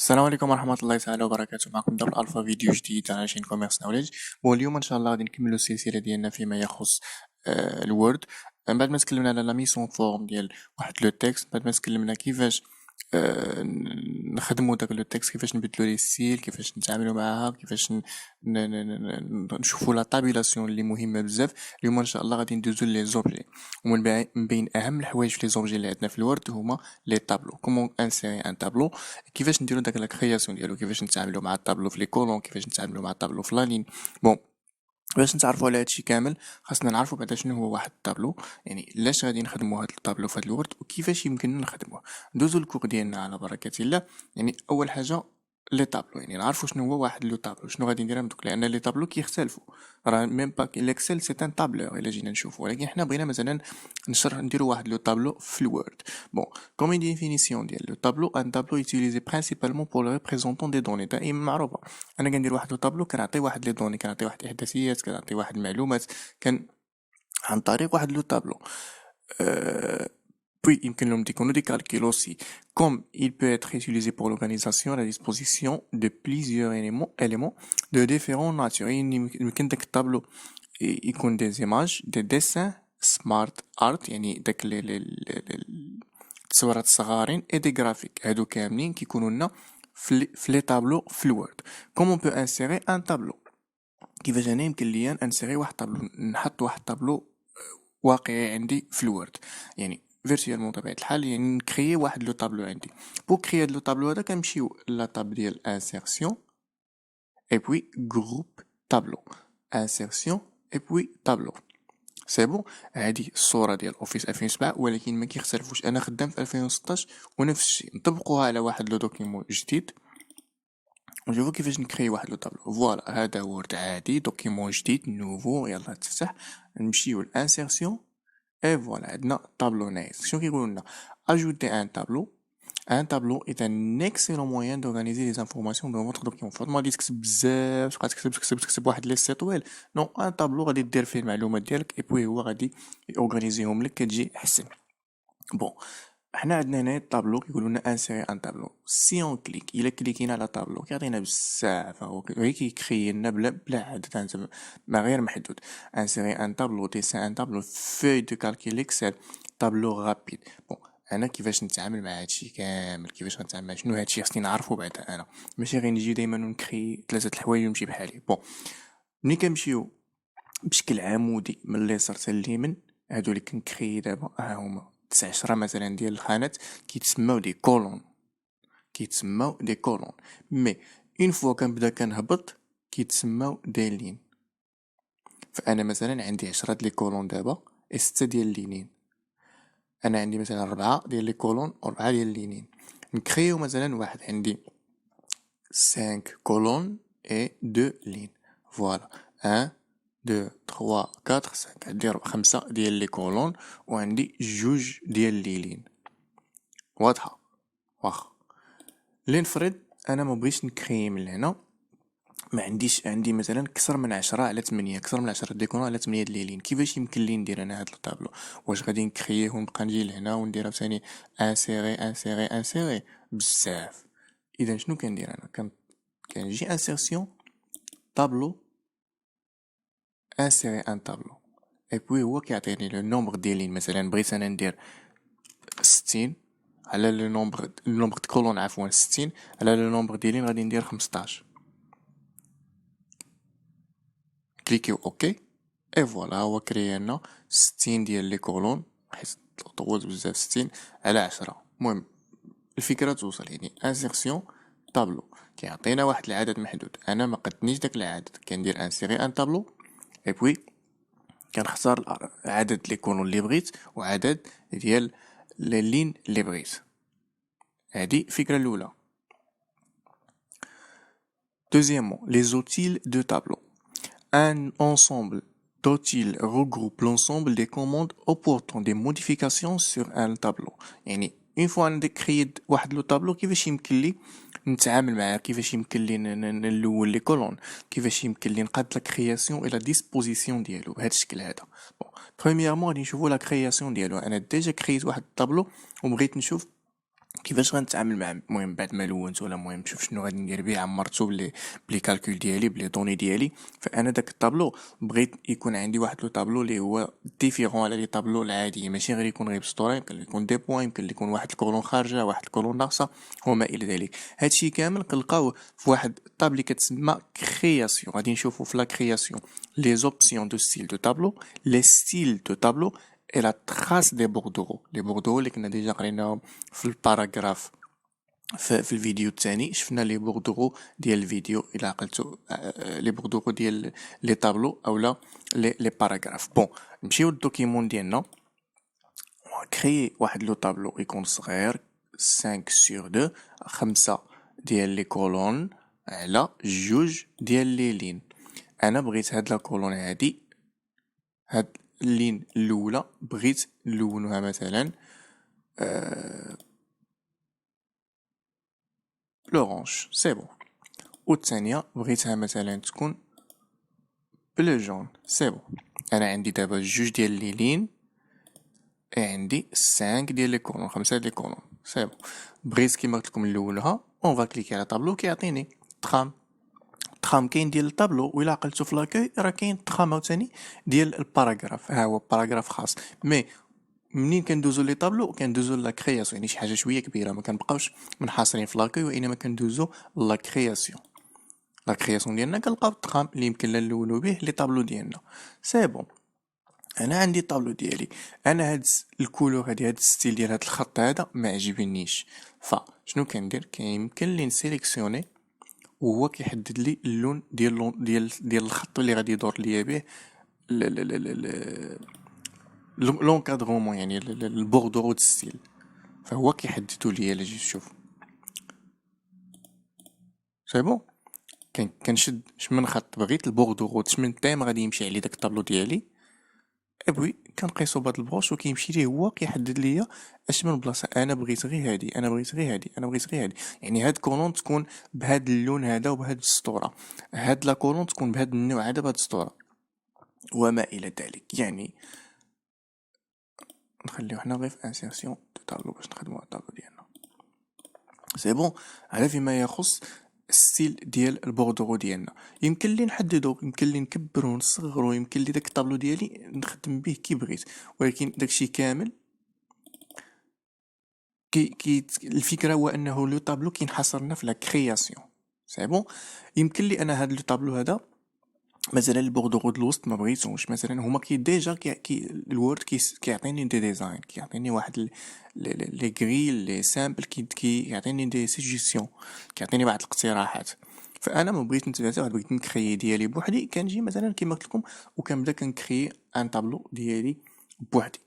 السلام عليكم ورحمة الله تعالى وبركاته. معكم دار الألفا فيديو جديد على شين كوميرس نوليدج. واليوم إن شاء الله غادي نكملو السلسلة ديالنا فيما يخص الوورد. من بعد ما تكلمنا على لا ميسون فورم ديال واحد لو تكست، بعد ما تكلمنا كيفاش نخدمو داك لو تكست، كيفاش نبدلو ليه السيل، كيفاش نتعاملو معاها، كيفاش نشوفو لا طابيلاسيون اللي مهمة بزاف. اليوم ان شاء الله غادي ندوزو لي زوبجي، من بين اهم الحوايج في لي زوبجي اللي عندنا في الوورد هما لي طابلو. كومون انسيري ان طابلو، كيفاش نديرو داك لا كرياسيون ديالو، كيفاش نتعاملو مع الطابلو في لي كولون، كيفاش نتعاملو مع الطابلو في لا لين. بون، باش نتعرفوا على هادشي كامل خاصنا نعرفوا بعدا شنو هو واحد الطابلو، يعني علاش غادي نخدموا هاد الطابلو في هاد الورد وكيفاش يمكننا نخدموه. ندوزو الكور ديالنا على بركه الله. يعني اول حاجه لي طابلو، يعني نعرفوا شنو هو واحد لو طابلو، شنو غادي ندير دوك، لان لي طابلو كيختلفوا. راه ميم با الاكسل سي ان طابلور الا جينا نشوفوا، ولكن حنا بغينا مثلا نديروا واحد لو طابلو في الوورد. بون، كوم اون ديفينيسيون ديال لو طابلو: ان طابلو يوتيليزي برينسيبالمون بور لو ريبريزونطون دي دوني. دائما معروفه، انا كندير واحد لو طابلو كنعطي واحد لي دوني، كنعطي واحد الاحداثيات، كنعطي واحد المعلومات عن طريق واحد لو طابلو. Puis, يمكن لهم يكونوا دي calculs aussi. Comme il peut être utilisé pour l'organisation à la disposition de plusieurs éléments de différentes natures. يمكن داك الطابلو يكون des images, des dessins, smart art، يعني داك التصويرات الصغارين، et des graphiques. هادو كاملين كيكونوا لنا في لي طابلو في الوورد. Comment on peut insérer un tableau؟ كيفاش انا يمكن ليا انسيري واحد طابلو، نحط واحد طابلو واقعي عندي في الوورد، يعني فيرتوالمون بطبيعة الحال، يعني نكريي واحد لو طابلو عندي. بو كريي هاد لو طابلو هذا كنمشيو لا طاب ديال انسيرسيون اي بوي جروب طابلو، انسيرسيون اي بوي طابلو. سي بون، هادي الصورة ديال اوفيس 2007 ولكن ما كيختلفوش. انا خدام في 2016 ونفس الشيء، نطبقوها على واحد لو دوكيمون جديد ونشوفو كيفاش نكري واحد لو طابلو. فوالا، هذا وورد عادي، دوكيمون جديد نوفو، يلا تفتح، نمشيو لانسيرسيون اي فوالا عندنا طابلو نايس. شنو كيقولوا لنا؟ ajouter un tableau. Un tableau est un excellent moyen d'organiser les informations dans votre document. فاط ما غادي تكتب بزاف، تبقى تكتب واحد ليستي طويل. نو، ان طابلو غادي دير فيه المعلومات ديالك اي بوي هو غادي يورغانيزيهم لك، كتجي احسن. بون، حنا عندنا هنا الطابلو كيقولوا لنا انسيري ان طابلو. سي اون كليك، الا كليكينا على طابلو كيعطينا بزاف، هو كيكري لنا بلا عدد، ما غير محدود. انسيري ان طابلو، ديسان ان طابلو، فوي دو كالكيل اكسل، طابلو غابيد. بون، انا كيفاش نتعامل مع هادشي كامل، كيفاش غنتعامل مع شنو هادشي خصني نعرفو بعدا. انا ماشي غير نجي دايما ونكري 3 الحوايج ونمشي بحالي. بون، ملي كنمشيو بشكل عمودي من اليسار حتى اليمين، هادو اللي كنكري دابا ها هما 19 مثلا ديال الخانات، كيتسماو دي كولون، مي اون فوا كنبدا كنهبط كيتسماو دي لين. فانا مثلا عندي 10 ديال لي كولون دابا و 6 ديال لينين. انا عندي مثلا 4 ديال لي كولون و 4 ديال لينين. نكريو مثلا واحد عندي 5 كولون و 2 لين. فوالا، 1 2 3 4 5، عندي 5 ديال لي كولون وعندي 2 ديال لي لين. واضحه؟ واخا، لنفرض انا ما بغيتش نكري من هنا، ما عندي مثلا كسر من 10 على 8، كسر من 10 ديكون على 8 د ليلين. كيفاش يمكن لي ندير انا هاد الطابلو؟ واش غادي نكرييه ونبقى نجي لهنا وندير ثاني انسيري بزاف؟ اذا شنو كندير انا؟ كنجي انسيرسيون طابلو، انسيري ان طابلو، اي بوي هو كيعطيني لو نومبر ديال لين. مثلا بغيت انا ندير 60 على لو نومبر دو كولون، عفوا 60 على لو نومبر ديال لين غادي ندير 15. كليكيو اوكي اي فوالا، هو كريا لنا 60 ديال لي كولون، حيت طولت بزاف، 60 على 10. المهم الفكره توصل، يعني انسيرسيون طابلو كيعطينا واحد العدد محدود، انا ما قدنيش داك العدد، كندير انسيري ان طابلو اي بوي كنختار عدد لي كولون اللي بغيت وعدد ديال لي لين اللي بغيت. هادي الفكره الاولى. Deuxièmement, les outils de tableau. Un ensemble d'outils regroupe l'ensemble des commandes apportant des modifications sur un tableau. يعني une fois عندي كرييت واحد لو طابلو، كيفاش يمكن لي نتعامل معاه، كيفاش يمكن لي نلول لي كولون، كيفاش يمكن لي نقاد لا كرياسيون الى ديسبوزيسيون ديالو بهذا الشكل هذا. بون، بريميرمون غادي نشوفوا لا كرياسيون ديالو. انا ديجا كريت واحد الطابلو وبغيت نشوف كيفاش غنتعامل مع المهم بعد ما لونت ولا المهم نشوف شنو غادي ندير به عمرتو بلي كالكول ديالي بلي دوني ديالي. فانا داك الطابلو بغيت يكون عندي واحد لو طابلو اللي هو ديفيرون على لي طابلو العاديين، ماشي غير يكون غير بسطورة، يمكن يكون دي بوين، يمكن يكون واحد الكولون خارجه واحد الكولون ناقصه وما الى ذلك. هادشي كامل كنلقاوه في واحد الطابلي كتسمى كرياسيون. غادي نشوفو في لا كرياسيون لي زوبسيون دو ستيل دو طابلو، لي ستيل دو طابلو et la trace des bordereaux. Les bordereaux اللي كنا ديجا قريناهم في الباراغراف في الفيديو الثاني. شفنا لي بوردورو ديال الفيديو الى عقلتو، لي بوردورو ديال لي طابلو اولا لي باراغراف. بون نمشيو للدوكيمون ديالنا، كريي واحد لو طابلو يكون صغير 5 sur 2، 5 ديال لي كولون على جوج ديال لي لين. انا بغيت هاد لا كولون هادي، هاد اللين الاولى بغيت نلونوها مثلا لورانج، سي بون. والثانيه بغيتها مثلا تكون بلو جون، سي بون. انا عندي دابا جوج ديال لي لين عندي 5 ديال لي كولون، 5 ديال لي كولون، سي بون. بغيت كيما قلت لكم نلونها، اون فا كليكي على طابلو كيعطيني ترام. ترام كاين ديال الطابلو، وإلا عقلتو في لاكاي راه كاين ترام عاوتاني ديال الباراغراف، ها هو باراغراف خاص. مي منين كندوزو لي طابلو كندوزو لا كرياسيون، يعني شي حاجه شويه كبيره، ما كنبقاوش منحاصرين في لاكاي، وانما كندوزو لا كرياسيون. لا كرياسيون ديالنا كنلقاو الطقم اللي يمكن نلونو به لي طابلو ديالنا، سي بون. انا عندي الطابلو ديالي، انا هاد الكولور هادي، هاد الستيل ديال هاد الخط هذا ما عجبنيش. فشنو كندير؟ كيمكن لي نسيليكسيوني وهو كيحدد لي اللون ديال الخط اللي غادي يدور ليا به لونكادرومون، يعني البوردورو د ستيل. فهو كيحددو ليا. لا جيت شوف، سي بون. كنشد من خط بغيت البوردورو من تيم غادي يمشي عليه داك الطابلو ديالي، ابوي كنقيسو بهاد البروش وكيمشي ليه هو كيحدد ليا اش من بلاصه. انا بغيت غير هادي، انا بغيت غير هادي، انا بغيت غير هادي. يعني هاد كولون تكون بهاد اللون هذا وبهاد السطوره، هاد لا كولون تكون بهاد النوع هذا بهاد السطوره وما الى ذلك. يعني نخليو حنا غير في انسيرسيون دو طابلو باش نخدمو الطابلو ديالنا، سي بون. على فيما يخص الستيل ديال البوردورو ديالنا، يمكن لي نحددو، يمكن لي نكبرو ونصغرو، يمكن لي داك الطابلو ديالي نخدم به كي بغيت، ولكن داكشي كامل الفكره هو انه لو طابلو كينحصرنا في لا كرياسيون، سي بون. يمكن لي انا هاد لو طابلو هذا مثلا البوردورو د الوسط ما بغيتوش، مثلا هما ديجا الوورد كيعطيني دي ديزاين، كيعطيني واحد لي غريل لي سامبل، كيعطيني دي سيجيسيون، كيعطيني بعض الاقتراحات. فانا ما بغيت نتبعها، بغيت نكري ديالي بوحدي. كنجي مثلا كيما قلت لكم وكنبدا كنكري ان طابلو ديالي بوحدي.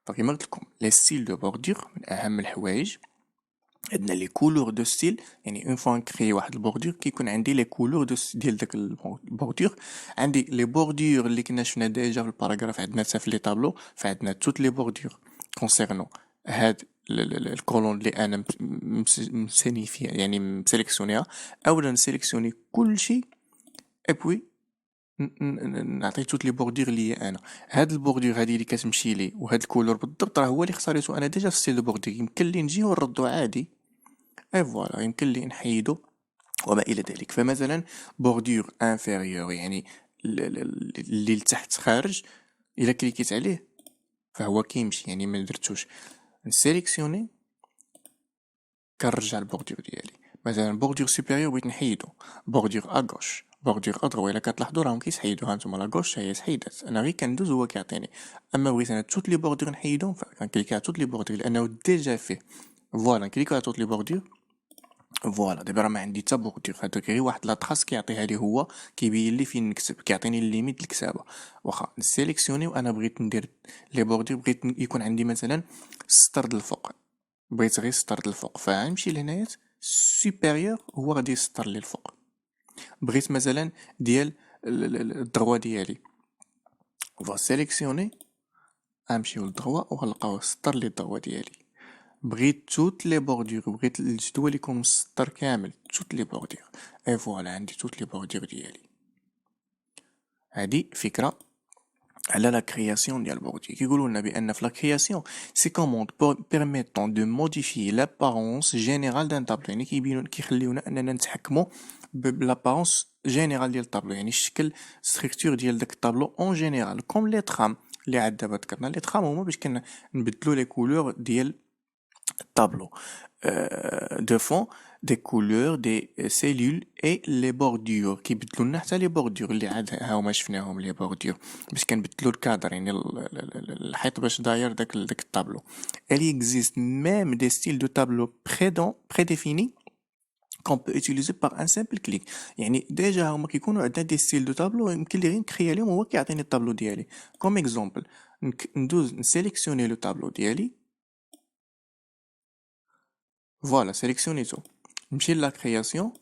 فكيما قلت لكم لي ستيل دو بوردور من اهم الحوايج. عندنا لي كولور دو ستيل، يعني اون فوا نكري واحد البوردور كيكون عندي لي كولور ديال داك البوردور. عندي لي بوردور اللي كنا شفنا ديجا في الباراغراف، عندنا حتى في لي طابلو، فعندنا توت لي بوردور كونسيرنو هاد الكولون اللي انا مساني فيها، يعني مسيليكسيونيها، اولا نسيليكسيوني كلشي ابوي نعطي توت لي بوردور ليا انا. هاد البوردور هادي اللي كتمشي لي وهاد الكولور بالضبط راه هو اللي اختاريتو انا ديجا في ستيل دو بوردور. يمكن لي نجي ونردو عادي، اي فوالا، يمكن لي نحيدو وما الى ذلك. فمثلا بوردور انفيريور، يعني اللي لتحت خارج، الا كليكيت عليه فهو كيمشي، يعني ما درتوش نسيليكسيوني كنرجع البوردور ديالي. مثلا بوردور سوبيريور بغيت نحيدو، بوردور اغوش، بوردور ادرو، الا كتلاحظوا راهم كيسحيدو، ها نتوما لاغوش هي سحيدات، انا غير كندوز هو كيعطيني. اما بغيت انا توت لي بوردور نحيدهم فكنكليك على توت لي بوردور لانه ديجا فيه. فوالا نكليك على توت لي بوردور، فوالا دابا راه ما عندي حتى بوردور، هذاك غير واحد لا تراس كيعطيها لي هو، كيبين لي فين نكتب، كيعطيني الليميت الكتابه. واخا نسيليكسيوني وانا بغيت ندير لي بوردور، بغيت يكون عندي مثلا السطر د الفوق، بغيت غير السطر د الفوق فغنمشي لهنايا سوبيريور هو غادي يسطر لي الفوق. بغيت مثلا ديال الدروا ديالي، سيليكسيوني غنمشيو للدروا وغنلقاو سطر لي الدروا ديالي. بغيت توت لي بوردور، بغيت الجدول يكون مسطر كامل توت لي بوردور، اي فوالا عندي توت لي بوردور ديالي. هادي فكره على لا création ديال بورديو. كيقولوا لنا بان في لا création سي كوموند permettant de modifier l'apparence générale d'un tableau، يعني كيخليونا اننا نتحكموا بالابارونس جينيرال ديال الطابلو، يعني الشكل ستركتور ديال داك الطابلو اون جينيرال كوم لي ترام اللي عاد دابا ذكرنا. لي ترام هما باش نبدلوا لي كولور ديال tableau de fond, des couleurs, des cellules et les bordures كيبدلوا لنا حتى لي بوردور اللي عاد ها هما شفناهم لي بوردور باش كنبدلوا الكادر، يعني الحيط باش داير داك الطابلو. Il existe même des styles de tableau prédéfinis qu'on peut utiliser par un simple clic. يعني ديجا هما كيكونوا عندنا دي ستيل دو طابلو يمكن لي غير نكريا لهم هو كيعطيني الطابلو ديالي. كوم اكزومبل ندوز نسيليكسيوني لو طابلو ديالي، فوالا سيليكسيونيتو، نمشي لا كرياسيون،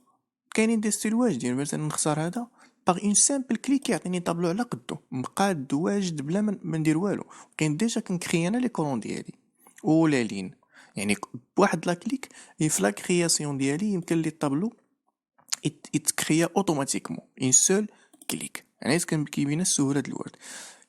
كاينين دي ستيل واجدين، مثلا نختار هذا باغ اون سامبل كليك كيعطيني طابلو على قدو مقاد واجد بلا ما ندير والو. كاين ديجا كنكري انا لي كولون ديالي و لي لين، يعني بواحد لا كليك في لا كرياسيون ديالي يمكن لي الطابلو يتكريا اوتوماتيكمون اون سول كليك. يعني كيبين السهوله ديال الوورد.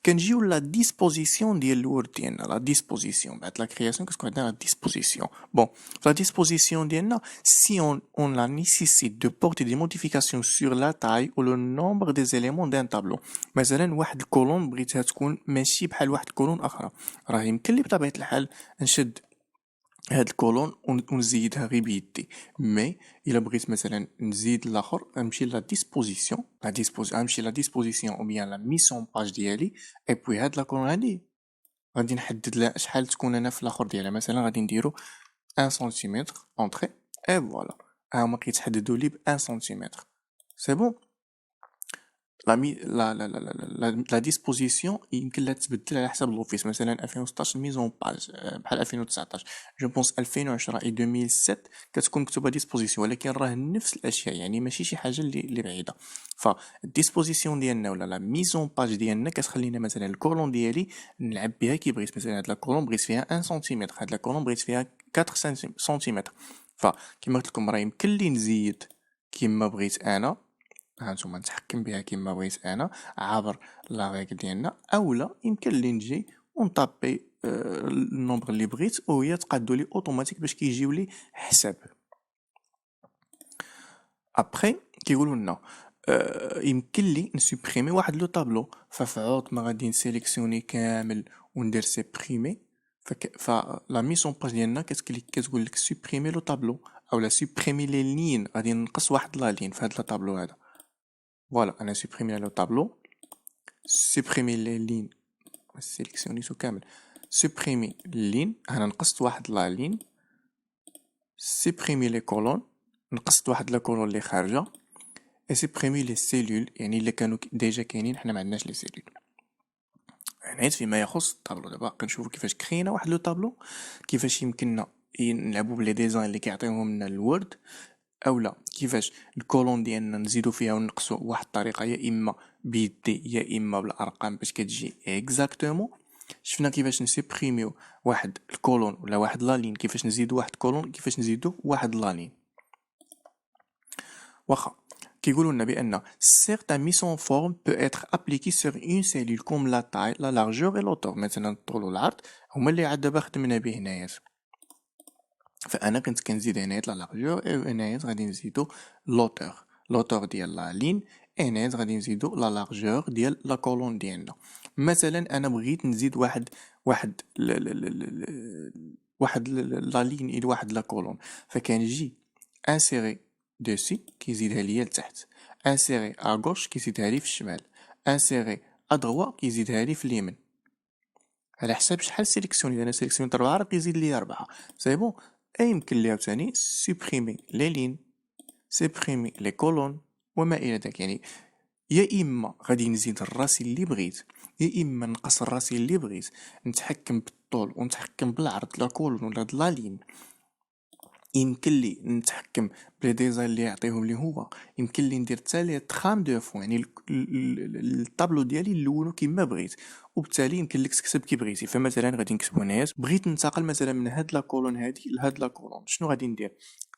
كنجيو لا ديسبوزيسيون ديال الوورد ديالنا، لا ديسبوزيسيون بعد لا كرياسيون كتكون عندنا لا ديسبوزيسيون. بون لا ديسبوزيسيون ديالنا سي on la nécessite de porter des modifications sur la taille ou le nombre des éléments d'un tableau. مثلا واحد الكولون بغيتها تكون ماشي بحال واحد الكولون اخرى، راه يمكن لي بطبيعه الحال نشد هاد الكولون ونزيدها غير بيدي. مي الا بغيت مثلا نزيد الاخر نمشي لا ديسبوزيسيون نمشي لا ديسبوزيسيون او بيان لا ميسون باج ديالي، اي بوي هاد لا كولون هادي غادي نحدد لها شحال تكون انا في الاخر ديالها. مثلا غادي نديرو 1 سنتيمتر اونطري اي فوالا هما كيتحددوا لي ب 1 سنتيمتر. سي بون لا ديسبوزيسيون يمكن لها تبدل على حسب لوفيس. مثلا 2016 ميزون باج بحال 2019 جو بونس 2010 اي 2007 كتكون مكتوبه ديسبوزيسيون، ولكن راه نفس الاشياء يعني ماشي شي حاجه اللي بعيده. فالديسبوزيسيون ديالنا ولا لا ميزون باج ديالنا كتخلينا مثلا الكولون ديالي نلعب بها كي بغيت. مثلا هاد لا كولون بغيت فيها 1 سنتيمتر، هاد لا كولون بغيت فيها 4 سنتيمتر. فكما قلت لكم راه يمكن لي نزيد كيما بغيت انا، هانتوما نتحكم بها كيما بغيت انا عبر لا ريغل ديالنا، اولا يمكن لي نجي ونطابي النومبر اللي بغيت وهي تقادو لي اوتوماتيك باش كيجيو لي حساب. ابخي كيقولوا لنا يمكن لي نسوبريمي واحد لو طابلو، ففعوض ما غادي نسيليكسيوني كامل وندير سيبريمي فلا ميسون باج ديالنا كتقول لك سوبريمي لو طابلو اولا سوبريمي لي لين، غادي نقص واحد لا لين في هاد الطابلو هذا. Voilà, on a supprimé le tableau, supprimer les lignes, sélectionner tout كامل, supprimer les lignes, أنا نقصت واحد لا لين, supprimer les colonnes, نقصت واحد لا كولون اللي خارجة, et supprimer les cellules, يعني اللي كانوا ديجا كاينين حنا ما عندناش لي سيلول. نعيد فيما يخص الطابلو. دابا كنشوفو كيفاش كرينا واحد لو طابلو، كيفاش يمكننا نلعبو بلي ديزاين اللي كيعطيوهم لنا الوورد، اولا كيفاش الكولون ديالنا نزيدو فيها ونقصو واحد الطريقه يا اما بيدي يا اما بالارقام باش كتجي اكزاكتومون. شفنا كيفاش نسيبريميو واحد الكولون ولا واحد لا لين، كيفاش نزيدو واحد كولون، كيفاش نزيدو واحد لا لين. واخا كيقولوا لنا بان certains mise en forme peut être appliqué sur une cellule comme la taille, la largeur et l'auteur. مثلا الطول والعرض هما اللي عاد دابا خدمنا به هنايا. فانا كنت كنزيد هنايا لا لارجور اي هنايا غادي نزيدو لوتور ديال لا لين، هنايا غادي نزيدو لا لارجور ديال لا كولون ديالنا. مثلا انا بغيت نزيد واحد لا لين الى واحد لا كولون، فكنجي انسيري دوسي كيزيدها ليا لتحت، انسيري اغوش كيزيدها لي في الشمال، انسيري ادغوا كيزيدها لي في اليمين، على حساب شحال سيليكسيوني. انا سيليكسيونيت 4 راه كيزيد لي 4. سي بون يمكن لي عاوتاني سوبريمي لي لين، سوبريمي لي كولون وما الى ذلك. يعني يا اما غادي نزيد الراسي اللي بغيت، يا اما نقص الراسي اللي بغيت، نتحكم بالطول ونتحكم بالعرض لا كولون ولا لا لين. يمكن لي نتحكم بلي ديزاين اللي يعطيهم لي هو، يمكن لي ندير حتى لي ترام دو فو، يعني الطابلو ديالي نلونو كيما بغيت، وبالتالي يمكن لك تكتب كي بغيتي. فمثلا غادي نكتبو هنايا بغيت ننتقل مثلا من هاد لا كولون هادي لهاد لا كولون، شنو غادي ندير؟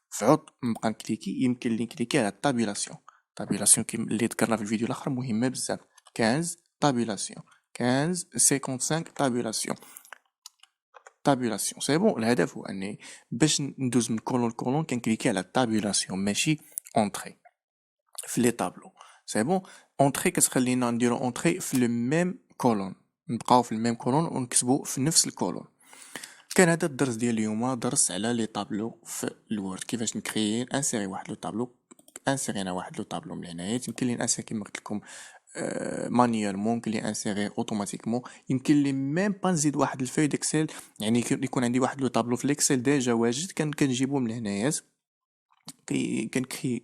فعود نبقى نكليكي، يمكن لي نكليكي على الطابيلاسيون. اللي ذكرنا في الفيديو الاخر مهمه بزاف. 15 طابيلاسيون 15 55 تابولاسيون سي بون. الهدف هو اني باش ندوز من كولون لكولون كنكليكي على تابولاسيون ماشي اونطري في لي طابلو. سي بون اونطري كتخلينا نديرو اونطري في لو ميم كولون، نبقاو في الميم كولون ونكتبو في نفس الكولون. كان هذا الدرس ديال اليوم درس على لي طابلو في الوورد، كيفاش نكريي انسيري واحد لو طابلو. انسيرينا واحد لو طابلو من هنايا يمكن لي انسيري كيما قلت لكم مانيوالمون، يمكن لي انسيري اوتوماتيكمون، يمكن لي ميم با نزيد واحد الفاي ديكسل، يعني يكون عندي واحد لو طابلو في الاكسل ديجا واجد كنجيبو من هنايا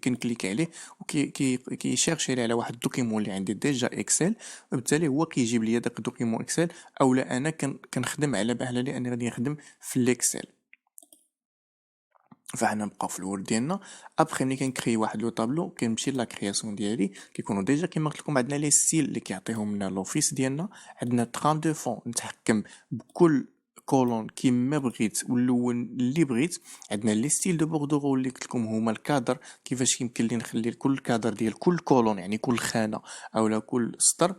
كنكليك عليه وكيشيرشي لي على واحد الدوكيمون اللي عندي ديجا اكسل، وبالتالي هو كيجيب لي داك الدوكيمون اكسل، اولا انا كنخدم على بالي اني غادي نخدم في الاكسل. فاحنا نبقاو في الورد ديالنا. ابخي ملي كنكري واحد لو طابلو كنمشي لا كرياسيون ديالي، كيكونوا ديجا كيما قلت لكم عندنا لي ستيل اللي كيعطيهم لنا لوفيس ديالنا، عندنا ترام دو فون نتحكم بكل كولون كيما بغيت واللون اللي بغيت، عندنا لي ستيل دو بوردورو اللي قلت لكم هما الكادر، كيفاش يمكن لي نخلي كل كادر ديال كل كولون يعني كل خانه اولا كل سطر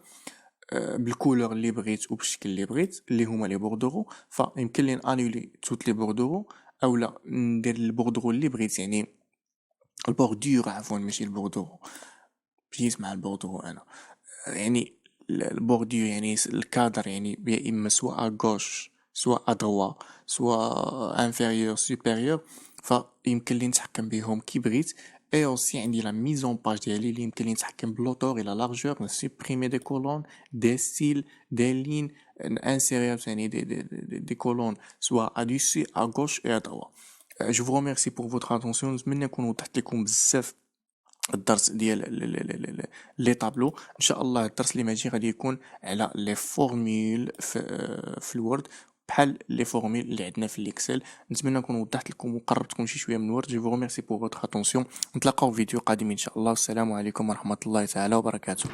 بالكولور اللي بغيت وبالشكل اللي بغيت اللي هما لي بوردورو. فيمكن لي انولي توت لي بوردورو اولا ندير البوردرو اللي بغيت، يعني البوردور عفوا ماشي البوردرو، جيت مع البوردرو انا، يعني البوردور يعني الكادر يعني يا اما سواء غوش سواء ادروا سواء انفيريور سوبيريور، فيمكن لي نتحكم بهم كي بغيت. اي اوسي عندي لا ميزون باج ديالي اللي يمكن لي نتحكم بلوتور الى لارجور، نسوبريمي دي كولون دي ستيل دي لين، انسيرير ثاني دي كولون سواء ا دوسي ا غوش اي ا droite. جو vous remercie pour votre attention. نتمنى نكون وضحت لكم بزاف الدرس ديال لي طابلو. ان شاء الله الدرس اللي ماجي غادي يكون على لي فورمول في الوورد بحال لي فورمول اللي عندنا في الاكسل. نتمنى نكون وضحت لكم وقربتكم شي شويه من الوورد. جو vous remercie pour votre attention. نتلاقاو في فيديو قادم ان شاء الله. والسلام عليكم ورحمه الله تعالى وبركاته.